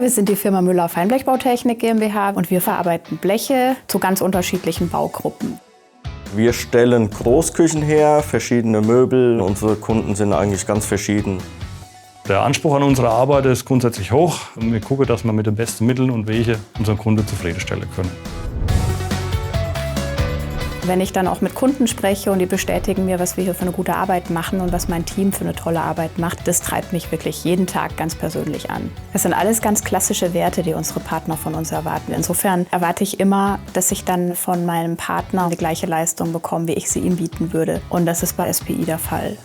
Wir sind die Firma Müller Feinblechbautechnik GmbH und wir verarbeiten Bleche zu ganz unterschiedlichen Baugruppen. Wir stellen Großküchen her, verschiedene Möbel. Unsere Kunden sind eigentlich ganz verschieden. Der Anspruch an unsere Arbeit ist grundsätzlich hoch. Wir gucken, dass wir mit den besten Mitteln und Wegen unseren Kunden zufriedenstellen können. Wenn ich dann auch mit Kunden spreche und die bestätigen mir, was wir hier für eine gute Arbeit machen und was mein Team für eine tolle Arbeit macht, das treibt mich wirklich jeden Tag ganz persönlich an. Das sind alles ganz klassische Werte, die unsere Partner von uns erwarten. Insofern erwarte ich immer, dass ich dann von meinem Partner die gleiche Leistung bekomme, wie ich sie ihm bieten würde. Und das ist bei SPI der Fall.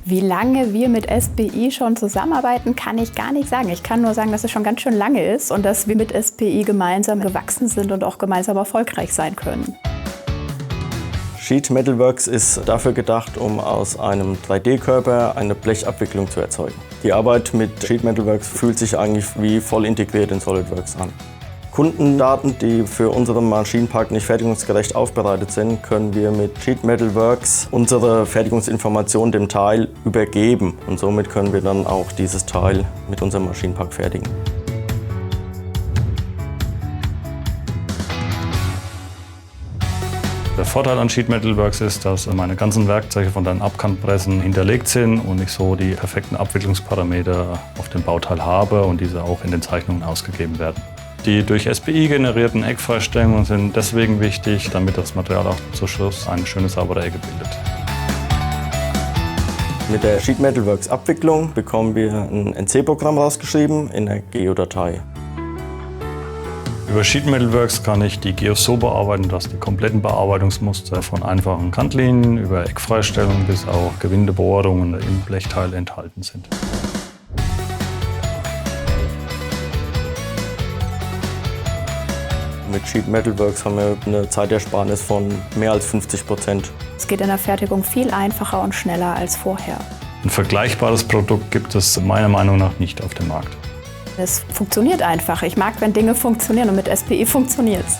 Wie lange wir mit SPI schon zusammenarbeiten, kann ich gar nicht sagen. Ich kann nur sagen, dass es schon ganz schön lange ist und dass wir mit SPI gemeinsam gewachsen sind und auch gemeinsam erfolgreich sein können. Sheet Metal Works ist dafür gedacht, um aus einem 3D-Körper eine Blechabwicklung zu erzeugen. Die Arbeit mit Sheet Metal Works fühlt sich eigentlich wie voll integriert in SolidWorks an. Kundendaten, die für unseren Maschinenpark nicht fertigungsgerecht aufbereitet sind, können wir mit Sheet Metal Works unsere Fertigungsinformation dem Teil übergeben. Und somit können wir dann auch dieses Teil mit unserem Maschinenpark fertigen. Der Vorteil an Sheet Metal Works ist, dass meine ganzen Werkzeuge von den Abkantpressen hinterlegt sind und ich so die perfekten Abwicklungsparameter auf dem Bauteil habe und diese auch in den Zeichnungen ausgegeben werden. Die durch SPI generierten Eckfreistellungen sind deswegen wichtig, damit das Material auch zum Schluss eine schöne saubere Ecke bildet. Mit der Sheet Metal Works Abwicklung bekommen wir ein NC-Programm rausgeschrieben in der Geodatei. Über Sheet Metal Works kann ich die Geos so bearbeiten, dass die kompletten Bearbeitungsmuster von einfachen Kantlinien über Eckfreistellungen bis auch Gewindebohrungen im Blechteil enthalten sind. Mit Sheet Metal Works haben wir eine Zeitersparnis von mehr als 50%. Es geht in der Fertigung viel einfacher und schneller als vorher. Ein vergleichbares Produkt gibt es meiner Meinung nach nicht auf dem Markt. Es funktioniert einfach. Ich mag, wenn Dinge funktionieren und mit SPI funktioniert es.